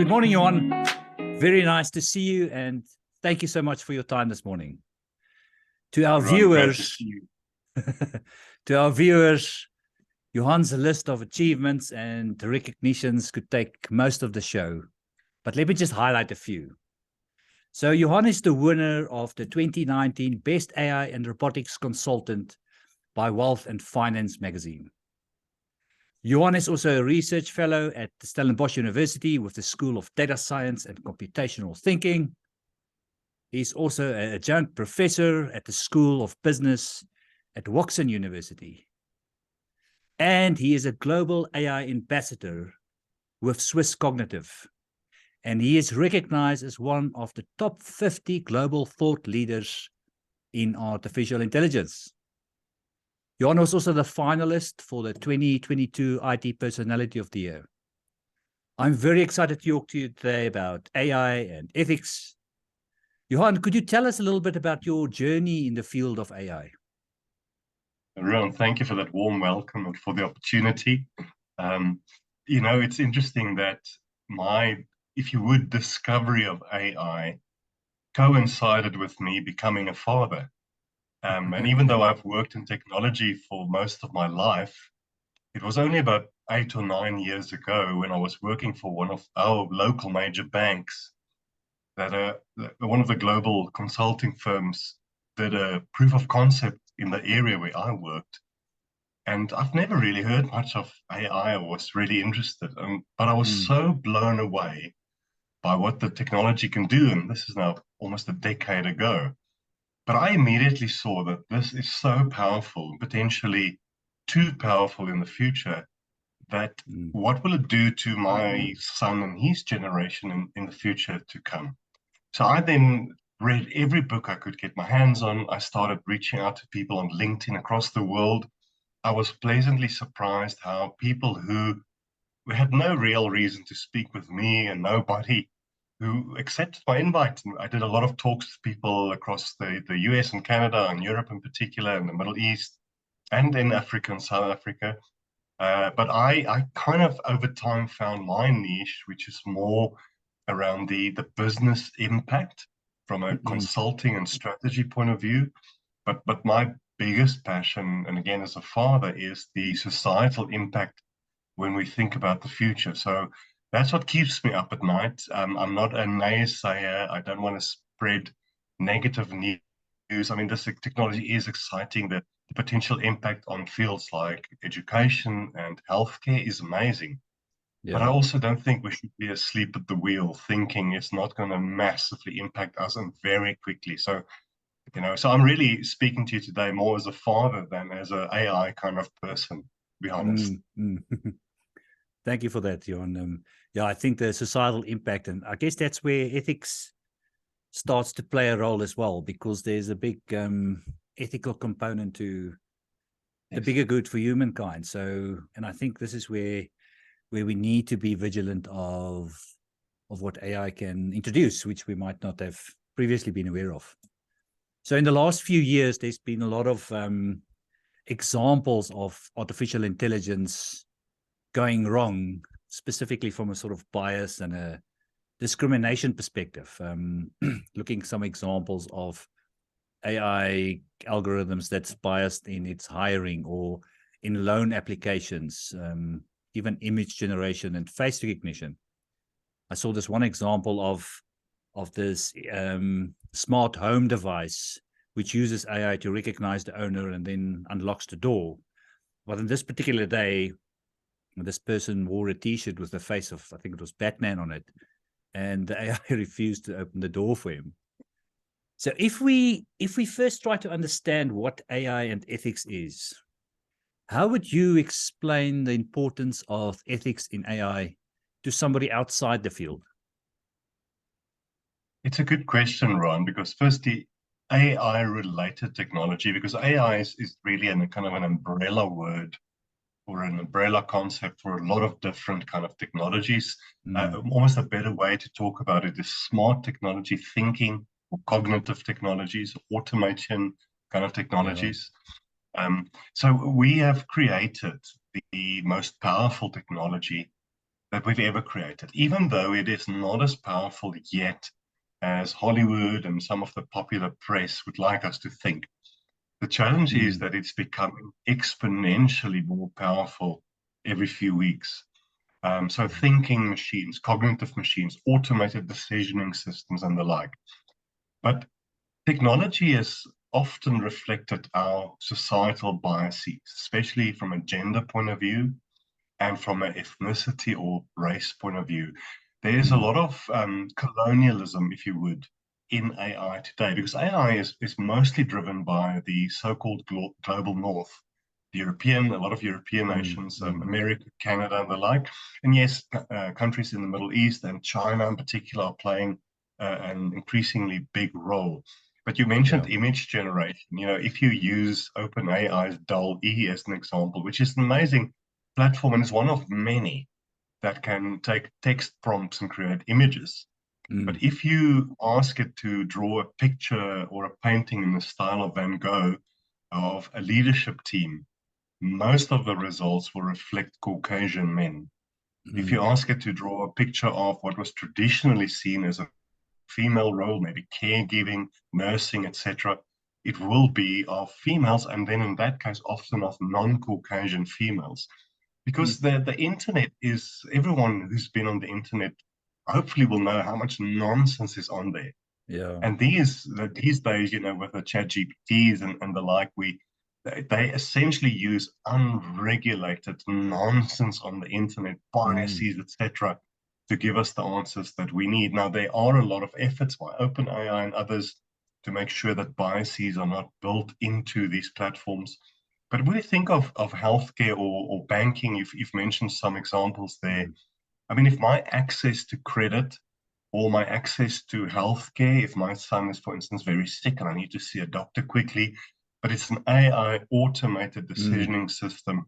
Good morning, Johan. Very nice to see you, and thank you so much for your time this morning. To our viewers, Johan's list of achievements and recognitions could take most of the show, but let me just highlight a few. So Johan is the winner of the 2019 Best AI and Robotics Consultant by Wealth and Finance magazine. Johan is also a research fellow at the Stellenbosch University with the School of Data Science and Computational Thinking. He's also an adjunct professor at the School of Business at Washington University. And he is a global AI ambassador with Swiss Cognitive. And he is recognized as one of the top 50 global thought leaders in artificial intelligence. Johan was also the finalist for the 2022 IT Personality of the Year. I'm very excited to talk to you today about AI and ethics. Johan, could you tell us a little bit about your journey in the field of AI? Ruan, thank you for that warm welcome and for the opportunity. It's interesting that my, if you would, discovery of AI coincided with me becoming a father. And even though I've worked in technology for most of my life, it was only about 8 or 9 years ago when I was working for one of our local major banks that one of the global consulting firms did a proof of concept in the area where I worked. And I've never really heard much of AI or was really interested. But I was so blown away by what the technology can do. And this is now almost a decade ago. But I immediately saw that this is so powerful, potentially too powerful in the future, that what will it do to my son and his generation in the future to come? So I then read every book I could get my hands on. I started reaching out to people on LinkedIn across the world. I was pleasantly surprised how people who had no real reason to speak with me and nobody who accepted my invite. And I did a lot of talks with people across the US and Canada and Europe in particular, and the Middle East, and in Africa and South Africa. But I kind of over time found my niche, which is more around the business impact from a consulting and strategy point of view. But my biggest passion, and again as a father, is the societal impact when we think about the future. So that's what keeps me up at night. I'm not a naysayer. I don't want to spread negative news. I mean, this technology is exciting. The potential impact on fields like education and healthcare is amazing. Yeah. But I also don't think we should be asleep at the wheel thinking it's not going to massively impact us and very quickly. So, so I'm really speaking to you today more as a father than as an AI kind of person, to be honest. Thank you for that, Johan. I think the societal impact, and I guess that's where ethics starts to play a role as well, because there's a big ethical component to the bigger good for humankind. So, and I think this is where we need to be vigilant of what AI can introduce, which we might not have previously been aware of. So in the last few years, there's been a lot of examples of artificial intelligence going wrong, specifically from a sort of bias and a discrimination perspective. Looking at some examples of AI algorithms that's biased in its hiring or in loan applications, even image generation and face recognition. I saw this one example of this smart home device, which uses AI to recognize the owner and then unlocks the door. But on this particular day, this person wore a T-shirt with the face of, I think it was Batman on it, and the AI refused to open the door for him. So if we first try to understand what AI and ethics is, how would you explain the importance of ethics in AI to somebody outside the field? It's a good question, Ron, because firstly, AI-related technology, because AI is really a kind of an umbrella word or an umbrella concept for a lot of different kind of technologies. Almost a better way to talk about it is smart technology thinking, or cognitive technologies, automation kind of technologies. So we have created the most powerful technology that we've ever created, even though it is not as powerful yet as Hollywood and some of the popular press would like us to think. The challenge is that it's becoming exponentially more powerful every few weeks. So thinking machines, cognitive machines, automated decisioning systems, and the like. But technology has often reflected our societal biases, especially from a gender point of view and from an ethnicity or race point of view. There's a lot of colonialism, if you would, in AI today, because AI is mostly driven by the so-called global north, a lot of European nations, America, Canada, and the like. And yes, countries in the Middle East and China in particular are playing an increasingly big role. But you mentioned image generation. You know, if you use OpenAI's DALL-E as an example, which is an amazing platform and is one of many that can take text prompts and create images. But if you ask it to draw a picture or a painting in the style of Van Gogh of a leadership team, most of the results will reflect Caucasian men. If you ask it to draw a picture of what was traditionally seen as a female role, maybe caregiving, nursing, etc., it will be of females, and then in that case, often of non-Caucasian females. Because the internet is, everyone who's been on the internet hopefully will know how much nonsense is on there. Yeah. And these days, you know, with the chat GPTs and the like, they essentially use unregulated nonsense on the internet, biases, etc., to give us the answers that we need. Now, there are a lot of efforts by OpenAI and others to make sure that biases are not built into these platforms. But when you think of healthcare or banking, you've mentioned some examples there. I mean, if my access to credit or my access to healthcare, if my son is, for instance, very sick and I need to see a doctor quickly, but it's an AI automated decisioning system.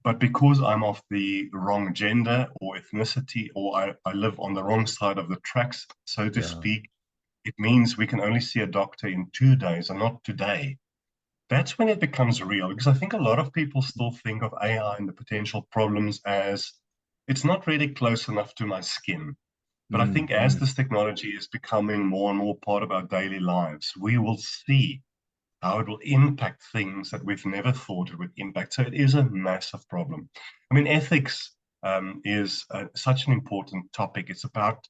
But because I'm of the wrong gender or ethnicity, or I live on the wrong side of the tracks, so to speak, it means we can only see a doctor in 2 days and not today. That's when it becomes real, because I think a lot of people still think of AI and the potential problems as it's not really close enough to my skin. But I think as this technology is becoming more and more part of our daily lives, we will see how it will impact things that we've never thought it would impact. So it is a massive problem. I mean, ethics is such an important topic. It's about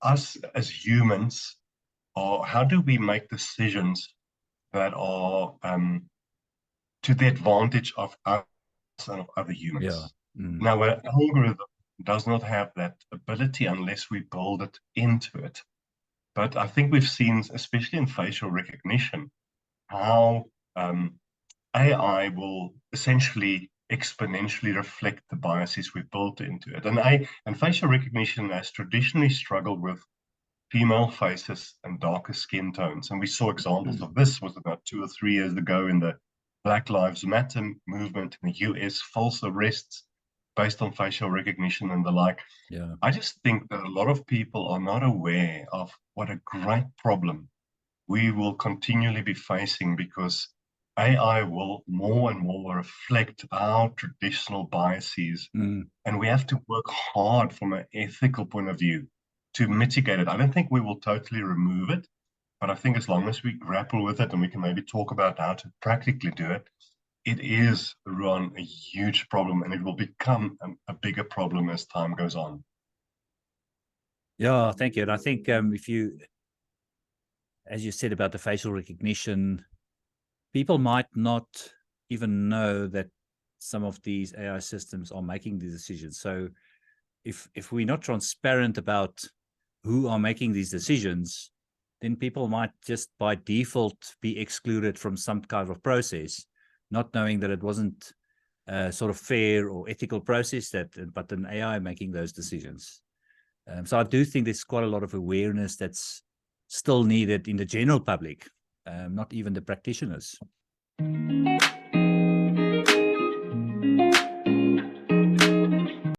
us as humans, or how do we make decisions that are to the advantage of us and of other humans. Now, an algorithm does not have that ability unless we build it into it. But I think we've seen, especially in facial recognition, how AI will essentially exponentially reflect the biases we built into it. And facial recognition has traditionally struggled with female faces and darker skin tones. And we saw examples of this was about 2 or 3 years ago in the Black Lives Matter movement in the US, false arrests based on facial recognition and the like. I just think that a lot of people are not aware of what a great problem we will continually be facing, because AI will more and more reflect our traditional biases. And we have to work hard from an ethical point of view to mitigate it. I don't think we will totally remove it, but I think as long as we grapple with it, and we can maybe talk about how to practically do it, it is, Ruan, a huge problem, and it will become a bigger problem as time goes on. Yeah, thank you. And I think if you, as you said about the facial recognition, people might not even know that some of these AI systems are making these decisions. So if we're not transparent about who are making these decisions, then people might just by default be excluded from some kind of process, not knowing that it wasn't a sort of fair or ethical process, but an AI making those decisions. So I do think there's quite a lot of awareness that's still needed in the general public, not even the practitioners.